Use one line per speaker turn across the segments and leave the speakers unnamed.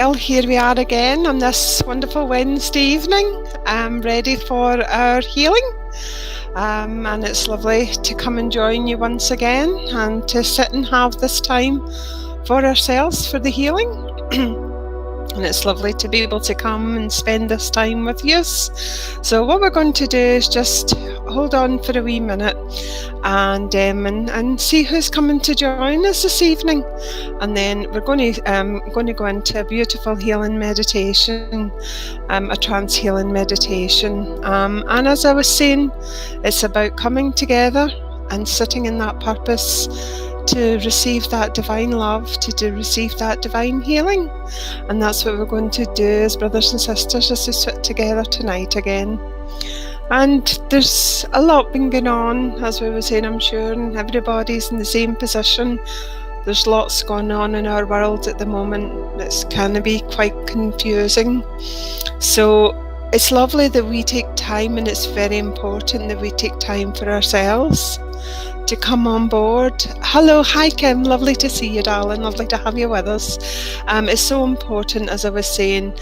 Well, here we are again on this wonderful Wednesday evening, ready for our healing. And it's lovely to come and join you once again and to sit and have this time for ourselves for the healing. And it's lovely to be able to come and spend this time with you. So what we're going to do is just hold on for a wee minute and see who's coming to join us this evening. And then we're going to go into a beautiful healing meditation, a trance healing meditation. And as I was saying, it's about coming together and sitting in that purpose to receive that divine love, to receive that divine healing. And that's what we're going to do as brothers and sisters as we sit together tonight again. And there's a lot been going on, as we were saying, I'm sure, and everybody's in the same position. There's lots going on in our world at the moment. It's kind of be quite confusing. So it's lovely that we take time, and it's very important that we take time for ourselves to come on board. Hello, hi Kim, lovely to see you, darling, lovely to have you with us. It's so important, as I was saying,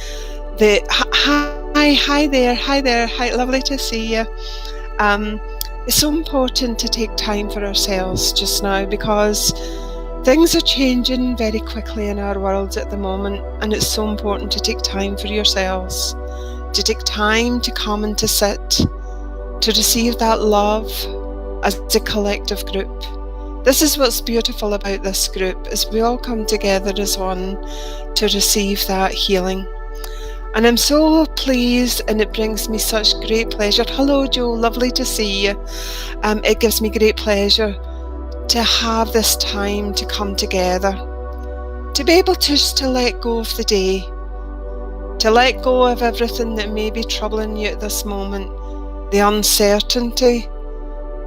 that hi there, lovely to see you. It's so important to take time for ourselves just now, because things are changing very quickly in our world at the moment, and it's so important to take time for yourselves, to take time to come and to sit, to receive that love as a collective group. This is what's beautiful about this group, is we all come together as one to receive that healing. And I'm so pleased, and it brings me such great pleasure. Hello Joe, lovely to see you. It gives me great pleasure to have this time to come together, to be able just to let go of the day, to let go of everything that may be troubling you at this moment, the uncertainty,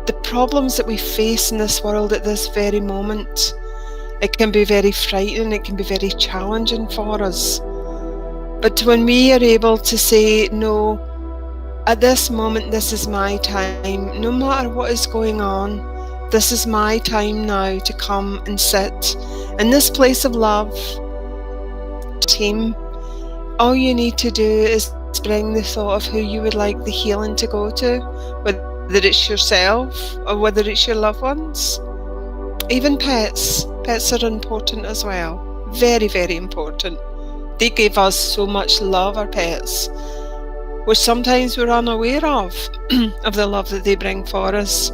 the problems that we face in this world at this very moment. It can be very frightening, it can be very challenging for us. But when we are able to say, no, at this moment, this is my time, no matter what is going on, this is my time now to come and sit in this place of love. Team, all you need to do is bring the thought of who you would like the healing to go to, whether it's yourself or whether it's your loved ones. Even pets are important as well. Very, very important. They give us so much love, our pets, which sometimes we're unaware of the love that they bring for us.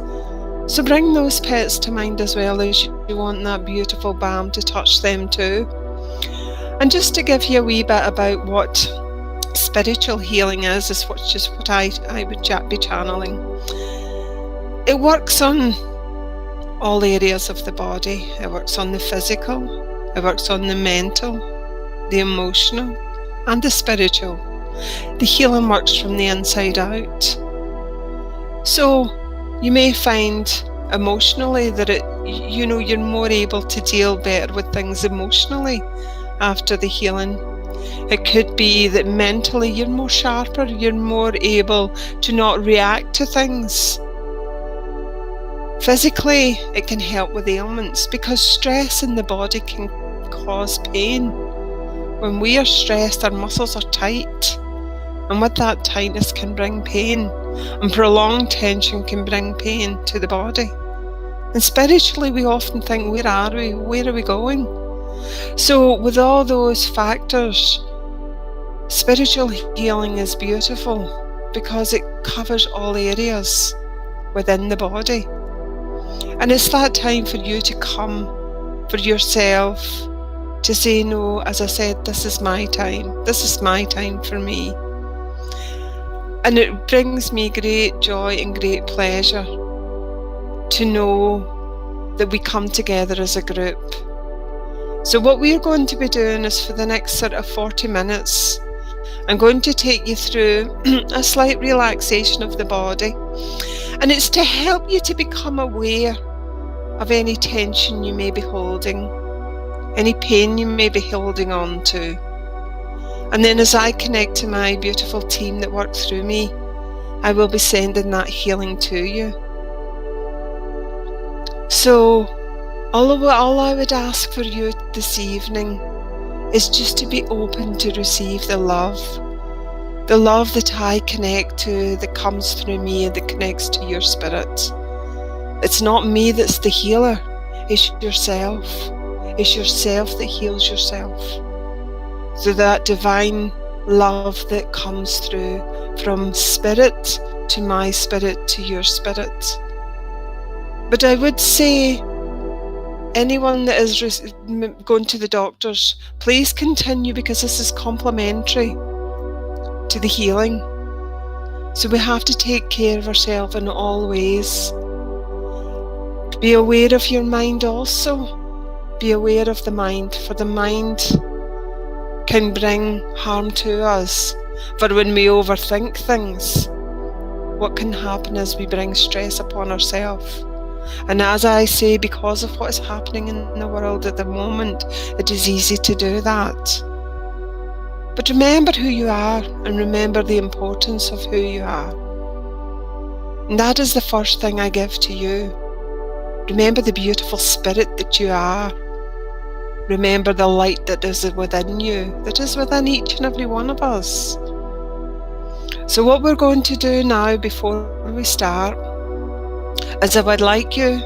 So bring those pets to mind as well, as you want that beautiful balm to touch them too. And just to give you a wee bit about what spiritual healing is what I would be channeling. It works on all areas of the body. It works on the physical, it works on the mental, the emotional, and the spiritual. The healing works from the inside out. So you may find emotionally that you're more able to deal better with things emotionally after the healing. It could be that mentally you're more sharper, you're more able to not react to things. Physically, it can help with ailments, because stress in the body can cause pain. When we are stressed, our muscles are tight, and with that tightness can bring pain, and prolonged tension can bring pain to the body. And spiritually, we often think, where are we going? So with all those factors, spiritual healing is beautiful, because it covers all areas within the body. And it's that time for you to come for yourself, to say, no, as I said, this is my time. This is my time for me. And it brings me great joy and great pleasure to know that we come together as a group. So what we're going to be doing is, for the next sort of 40 minutes, I'm going to take you through a slight relaxation of the body. And it's to help you to become aware of any tension you may be holding, any pain you may be holding on to. And then as I connect to my beautiful team that work through me, I will be sending that healing to you. So all I would ask for you this evening is just to be open to receive the love that I connect to, that comes through me and that connects to your spirit. It's not me that's the healer, it's yourself. It's yourself that heals yourself. So that divine love that comes through from spirit to my spirit to your spirit. But I would say, anyone that is going to the doctors, please continue, because this is complementary to the healing. So we have to take care of ourselves in all ways. Be aware of your mind also. Be aware of the mind, for the mind can bring harm to us. For when we overthink things, what can happen is we bring stress upon ourselves. And as I say, because of what is happening in the world at the moment, it is easy to do that. But remember who you are, and remember the importance of who you are. And that is the first thing I give to you. Remember the beautiful spirit that you are. Remember the light that is within you, that is within each and every one of us. So what we're going to do now before we start is I would like you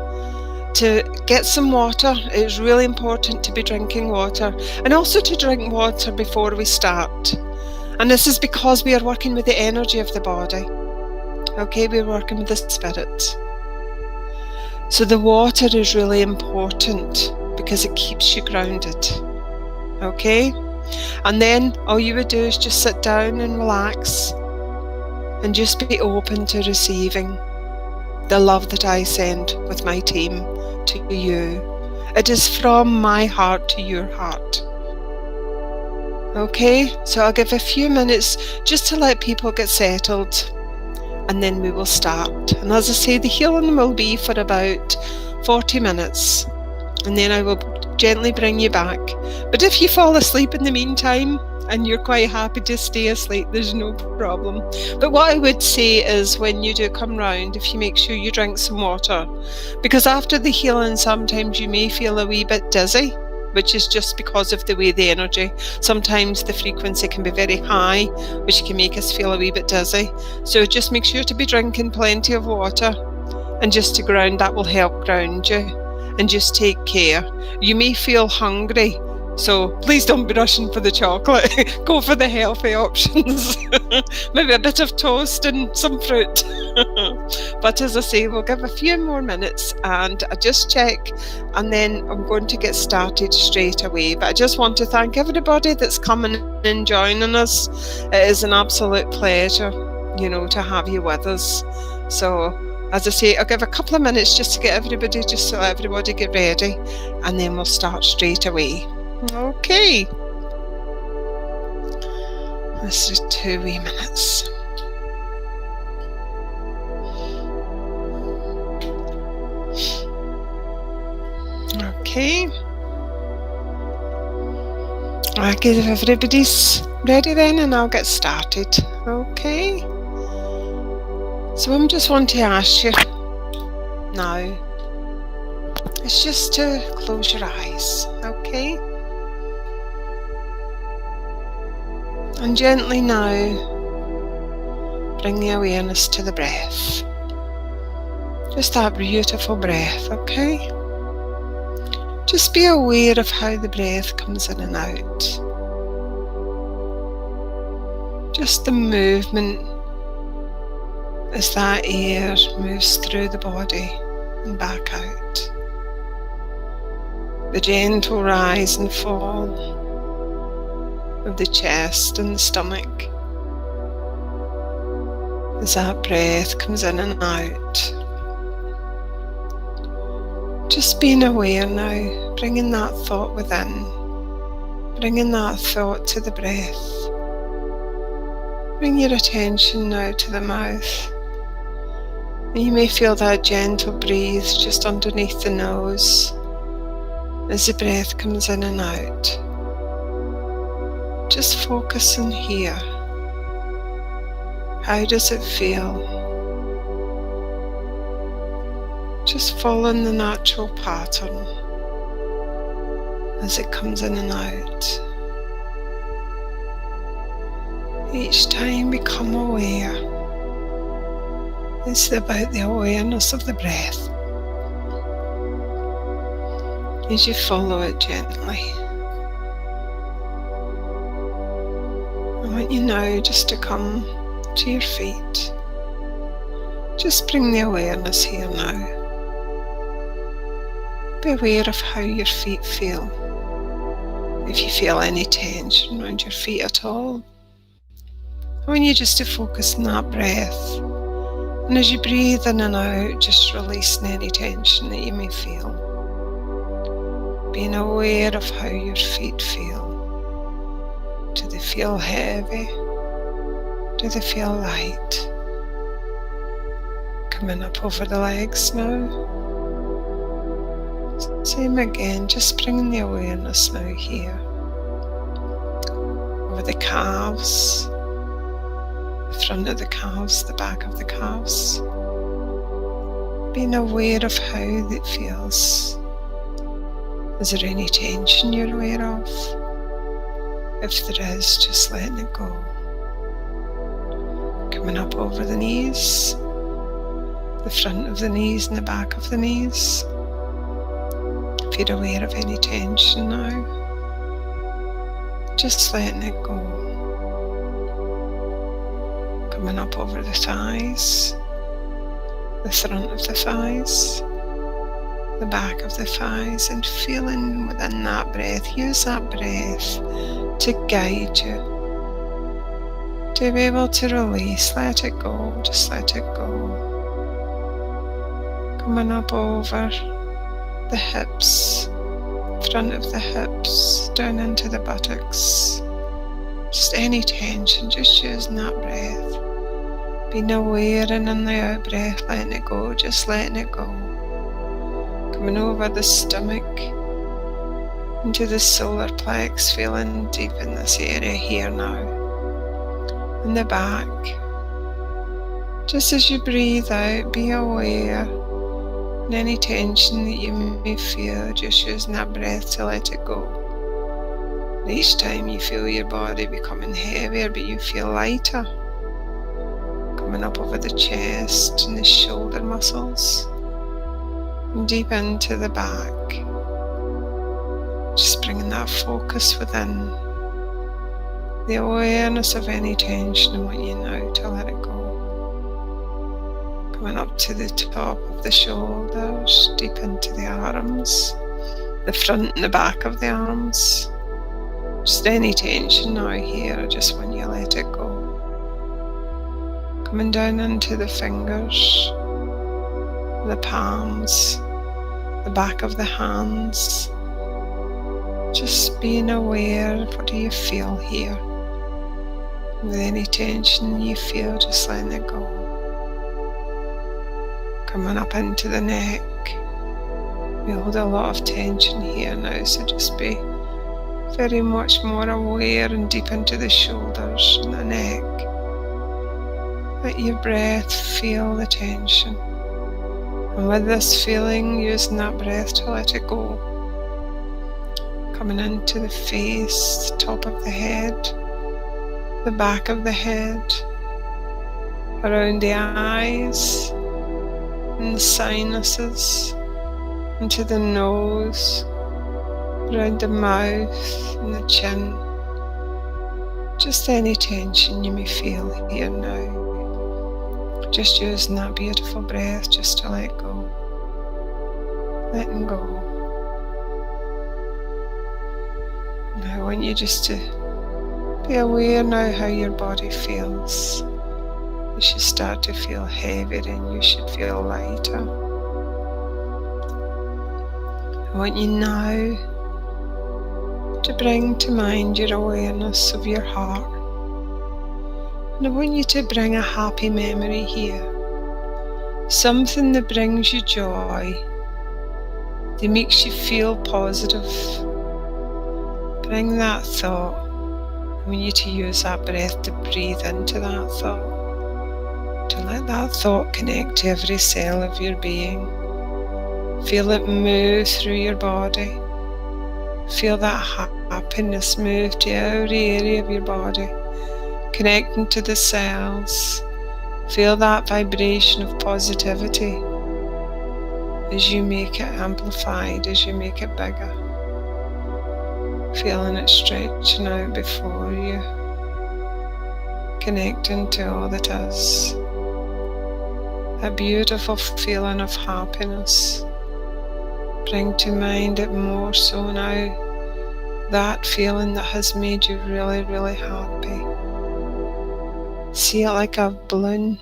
to get some water. It's really important to be drinking water, and also to drink water before we start. And this is because we are working with the energy of the body. Okay, we're working with the spirit. So the water is really important because it keeps you grounded. Okay? And then all you would do is just sit down and relax and just be open to receiving the love that I send with my team to you. It is from my heart to your heart. Okay? So I'll give a few minutes just to let people get settled, and then we will start. And as I say, the healing will be for about 40 minutes. And then I will gently bring you back. But if you fall asleep in the meantime, and you're quite happy to stay asleep, there's no problem. But what I would say is, when you do come round, if you make sure you drink some water, because after the healing sometimes you may feel a wee bit dizzy, which is just because of the way the energy, sometimes the frequency can be very high, which can make us feel a wee bit dizzy. So just make sure to be drinking plenty of water, and just to ground, that will help ground you. And just take care. You may feel hungry, so please don't be rushing for the chocolate. Go for the healthy options. Maybe a bit of toast and some fruit. But as I say, we'll give a few more minutes and I just check, and then I'm going to get started straight away. But I just want to thank everybody that's coming and joining us. It is an absolute pleasure, to have you with us. So as I say, I'll give a couple of minutes just to get everybody, just so everybody get ready, and then we'll start straight away. Okay. This is 2 wee minutes. Okay. I'll give everybody's ready then, and I'll get started. Okay. So I'm just want to ask you now, it's just to close your eyes, okay? And gently now, bring the awareness to the breath. Just that beautiful breath, okay? Just be aware of how the breath comes in and out. Just the movement as that air moves through the body and back out. The gentle rise and fall of the chest and the stomach as that breath comes in and out. Just being aware now, bringing that thought within, bringing that thought to the breath. Bring your attention now to the mouth. And you may feel that gentle breeze just underneath the nose as the breath comes in and out. Just focus on here. How does it feel? Just following the natural pattern as it comes in and out. Each time become aware. It's about the awareness of the breath. As you follow it gently. I want you now just to come to your feet. Just bring the awareness here now. Be aware of how your feet feel. If you feel any tension around your feet at all, I want you just to focus on that breath. And as you breathe in and out, just releasing any tension that you may feel. Being aware of how your feet feel. Do they feel heavy? Do they feel light? Coming up over the legs now. Same again, just bringing the awareness now here. Over the calves, the front of the calves, the back of the calves. Being aware of how it feels. Is there any tension you're aware of? If there is, just letting it go. Coming up over the knees, the front of the knees and the back of the knees. If you're aware of any tension now, just letting it go. Coming up over the thighs, the front of the thighs, the back of the thighs, and feeling within that breath. Use that breath to guide you, to be able to release. Let it go, just let it go. Coming up over the hips, front of the hips, down into the buttocks. Just any tension, just using that breath. Being aware and in the out breath, letting it go, just letting it go. Coming over the stomach, into the solar plex, feeling deep in this area here now. And the back. Just as you breathe out, be aware. And any tension that you may feel, just using that breath to let it go. And each time you feel your body becoming heavier, but you feel lighter. Coming up over the chest and the shoulder muscles. And deep into the back. Just bringing that focus within. The awareness of any tension, I want you now to let it go. Coming up to the top of the shoulders, deep into the arms, the front and the back of the arms. Just any tension now here, I just want you to let it go. Coming down into the fingers, the palms, the back of the hands. Just being aware of what do you feel here. With any tension you feel, just letting it go. Coming up into the neck. We hold a lot of tension here now, so just be very much more aware and deep into the shoulders and the neck. Let your breath feel the tension. And with this feeling, using that breath to let it go. Coming into the face, the top of the head, the back of the head, around the eyes, and the sinuses, into the nose, around the mouth and the chin. Just any tension you may feel here now. Just using that beautiful breath just to let go. Letting go. Now I want you just to be aware now how your body feels. You should start to feel heavier and you should feel lighter. I want you now to bring to mind your awareness of your heart. And I want you to bring a happy memory here. Something that brings you joy, that makes you feel positive. Bring that thought. I want you to use that breath to breathe into that thought. To let that thought connect to every cell of your being. Feel it move through your body. Feel that happiness move to every area of your body. connecting to the cells. Feel that vibration of positivity as you make it amplified, as you make it bigger. Feeling it stretching out before you, connecting to all that is. A beautiful feeling of happiness. Bring to mind it more so now, that feeling that has made you really, really happy. See it like a balloon,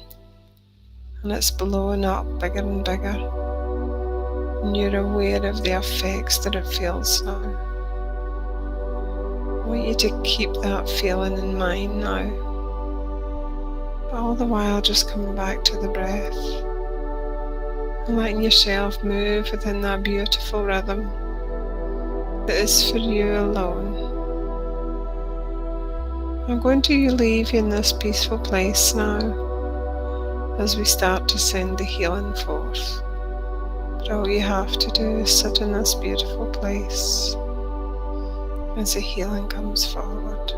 and it's blowing up bigger and bigger, and you're aware of the effects that it feels now. I want you to keep that feeling in mind now, but all the while just coming back to the breath and letting yourself move within that beautiful rhythm that is for you alone. I'm going to leave you in this peaceful place now as we start to send the healing forth. But all you have to do is sit in this beautiful place as the healing comes forward.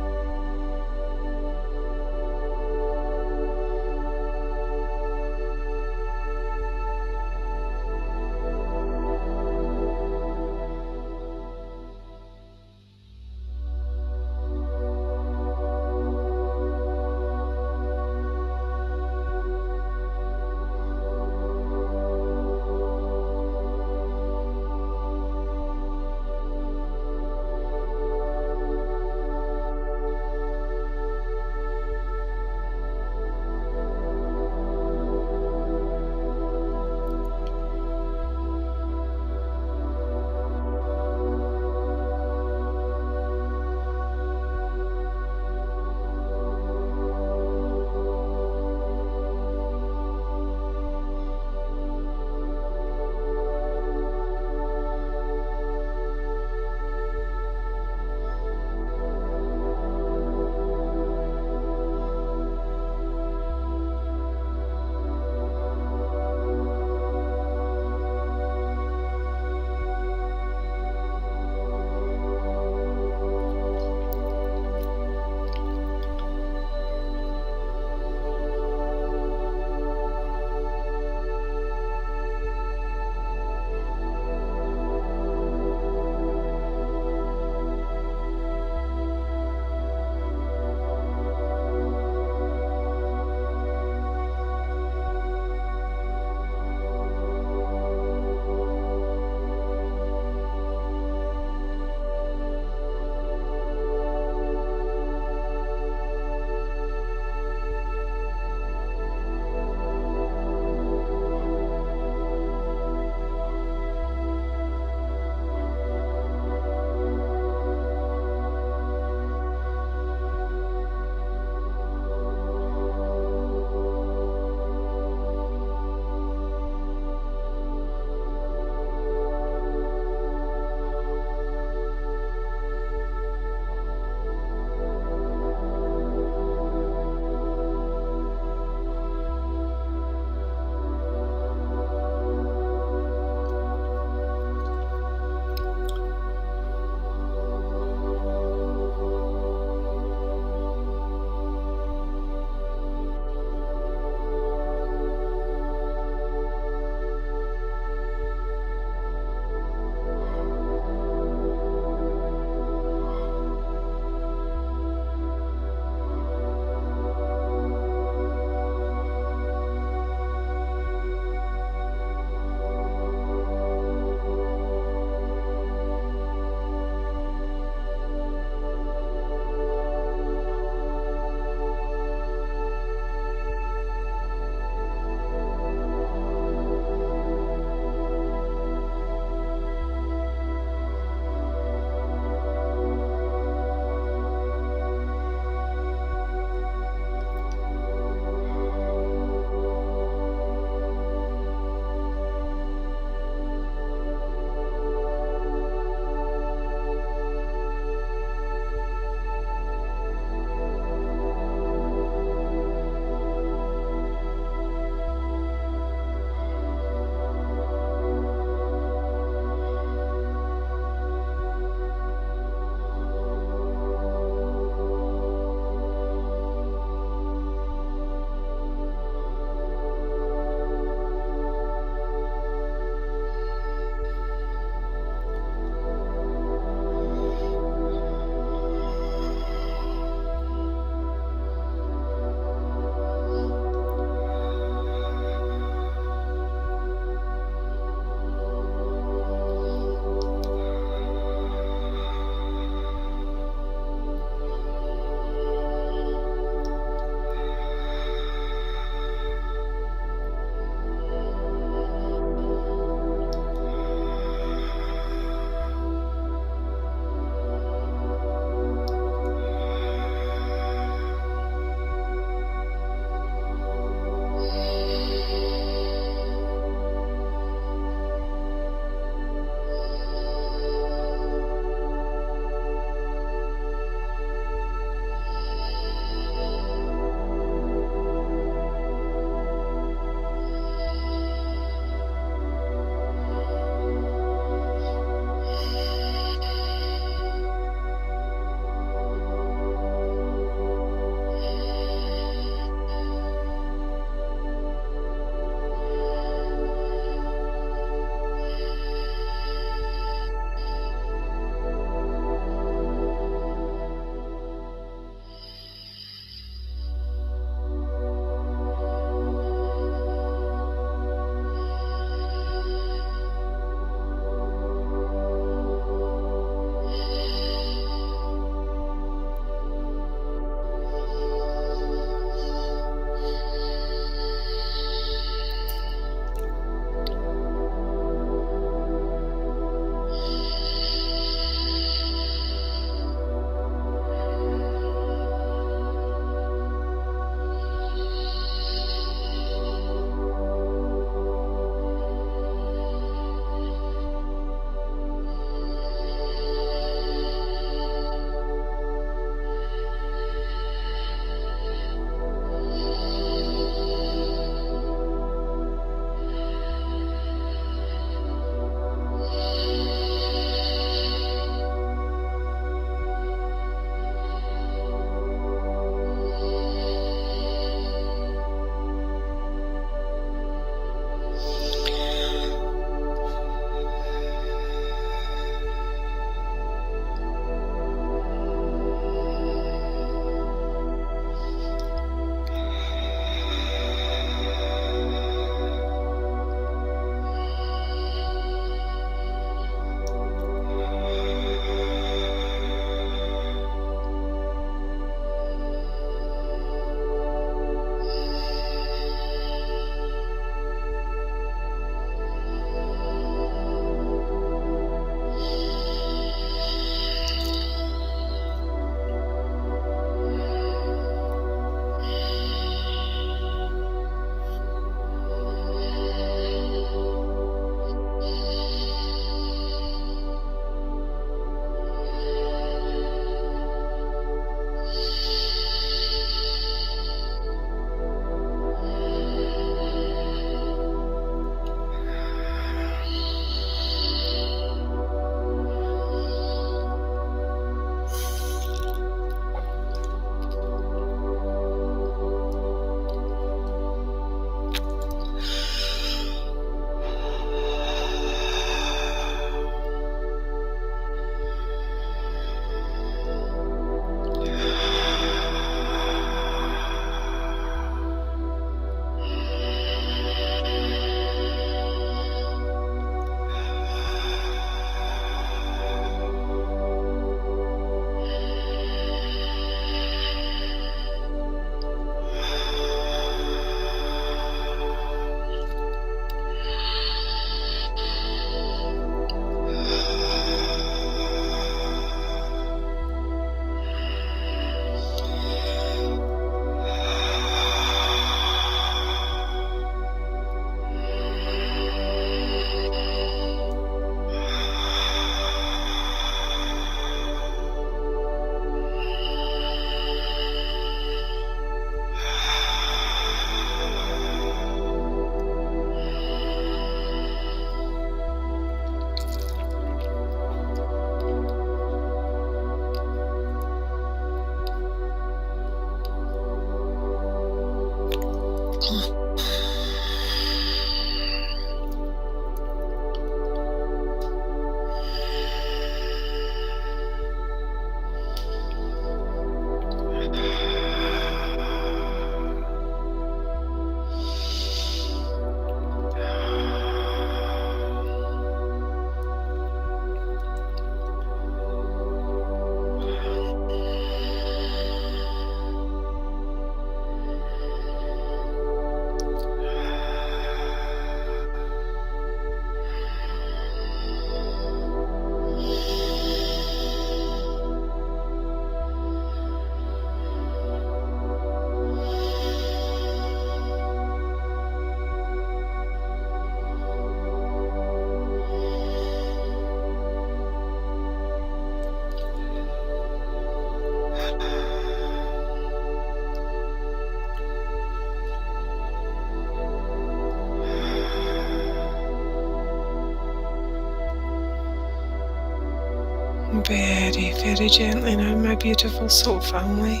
Very, very gently now, my beautiful soul family.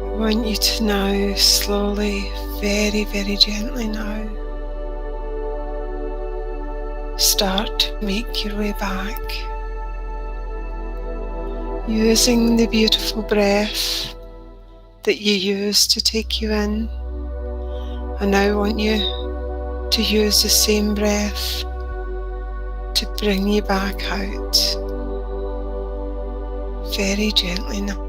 I want you to now slowly, very, very gently now, start to make your way back, using the beautiful breath that you used to take you in. And now I want you to use the same breath to bring you back out, very gently now.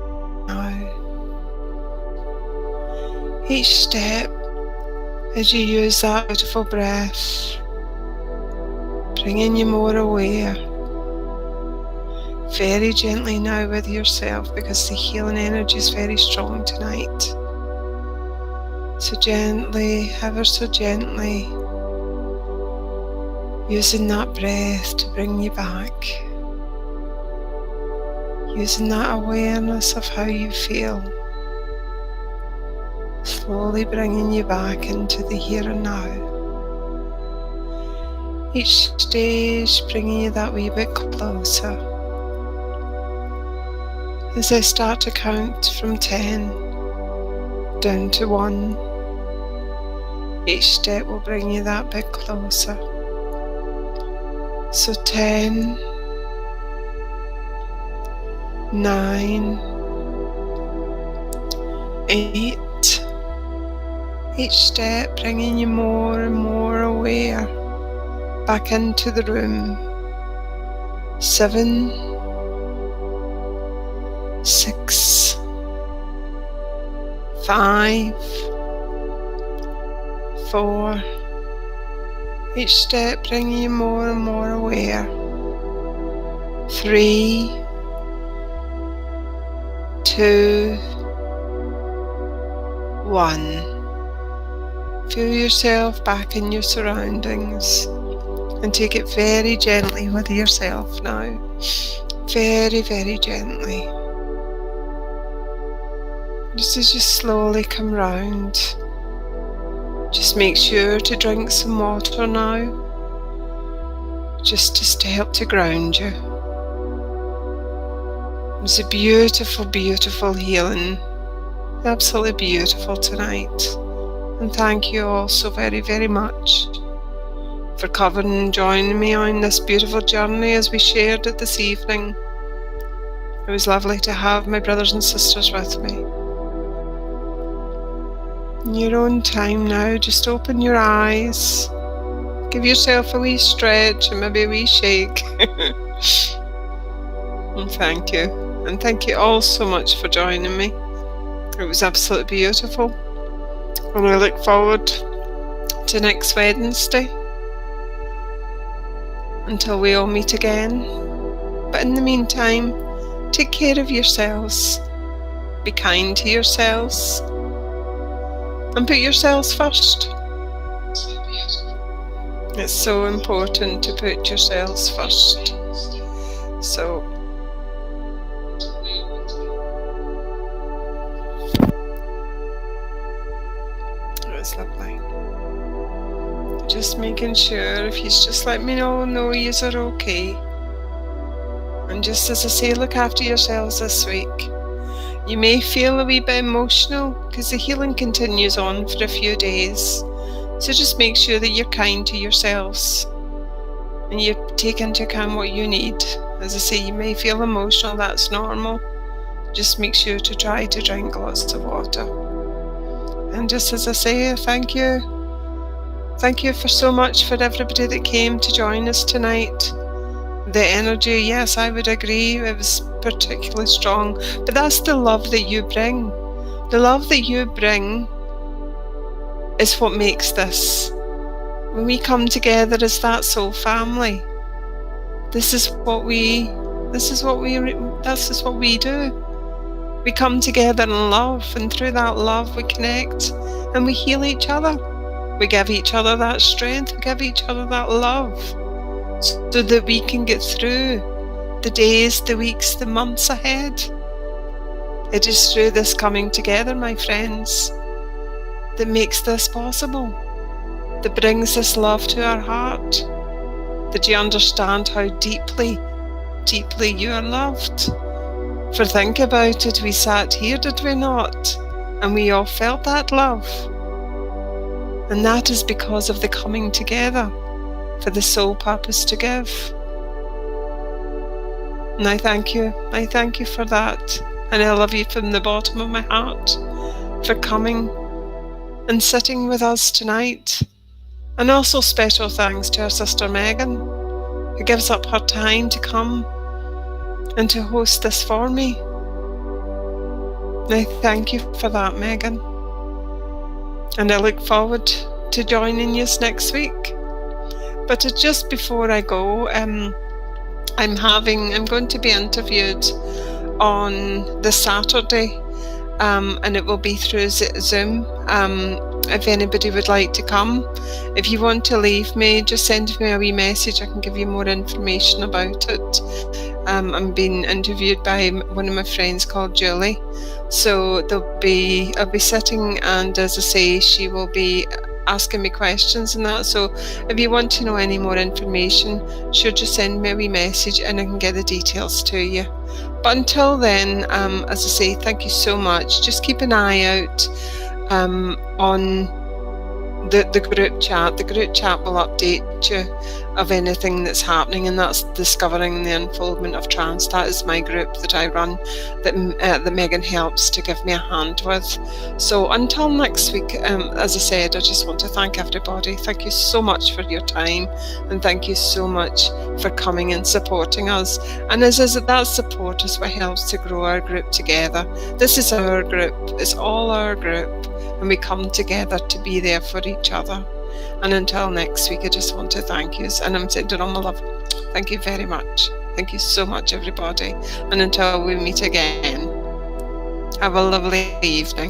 Each step, as you use that beautiful breath, bringing you more aware, very gently now with yourself, because the healing energy is very strong tonight. So gently, ever so gently, using that breath to bring you back, using that awareness of how you feel, slowly bringing you back into the here and now. Each stage bringing you that wee bit closer. As I start to count from 10 down to 1, each step will bring you that bit closer. So 10, 9, 8, each step bringing you more and more aware back into the room. 7, 6, 5, 4, each step bringing you more and more aware. 3, 2, 1. Feel yourself back in your surroundings and take it very gently with yourself now. Very, very gently. Just as you slowly come round, just make sure to drink some water now, just to help to ground you. It was a beautiful, beautiful healing. Absolutely beautiful tonight. And thank you all so very, very much for coming and joining me on this beautiful journey as we shared it this evening. It was lovely to have my brothers and sisters with me. In your own time now, just open your eyes, give yourself a wee stretch and maybe a wee shake. And thank you. And thank you all so much for joining me. It was absolutely beautiful. And I look forward to next Wednesday until we all meet again. But in the meantime, take care of yourselves, be kind to yourselves, and put yourselves first. It's so important to put yourselves first. So it's lovely. Just making sure, if you just let me know yous are okay. And just as I say, look after yourselves this week. You may feel a wee bit emotional because the healing continues on for a few days. So just make sure that you're kind to yourselves and you take into account what you need. As I say, you may feel emotional, that's normal. Just make sure to try to drink lots of water. And just as I say, thank you. Thank you for so much for everybody that came to join us tonight. The energy, yes, I would agree, it was particularly strong. But that's the love that you bring. The love that you bring is what makes this. When we come together as that soul family, this is what we do. We come together in love, and through that love we connect and we heal each other. We give each other that strength, we give each other that love, so that we can get through the days, the weeks, the months ahead. It is through this coming together, my friends, that makes this possible, that brings this love to our heart, that you understand how deeply, deeply you are loved. For think about it, we sat here, did we not? And we all felt that love. And that is because of the coming together for the soul purpose to give. And I thank you. I thank you for that. And I love you from the bottom of my heart for coming and sitting with us tonight. And also special thanks to our sister Meagan, who gives up her time to come and to host this for me. And I thank you for that, Meagan. And I look forward to joining you next week. But just before I go, I'm going to be interviewed on the Saturday, and it will be through Zoom. If anybody would like to come, if you want to leave me, just send me a wee message. I can give you more information about it. I'm being interviewed by one of my friends called Julie. So I'll be sitting, and as I say, she will be asking me questions and that. So if you want to know any more information, sure, just send me a wee message and I can get the details to you. But until then, as I say, thank you so much. Just keep an eye out on the group chat. The group chat will update you of anything that's happening, and that's Discovering the Unfoldment of Trance. That is my group that I run, that Meagan helps to give me a hand with. So until next week, as I said, I just want to thank everybody. Thank you so much for your time, and thank you so much for coming and supporting us. And that support is what helps to grow our group together. This is our group. It's all our group. And we come together to be there for each other. And until next week, I just want to thank you. And I'm sending all my love. Thank you very much. Thank you so much, everybody. And until we meet again, have a lovely evening.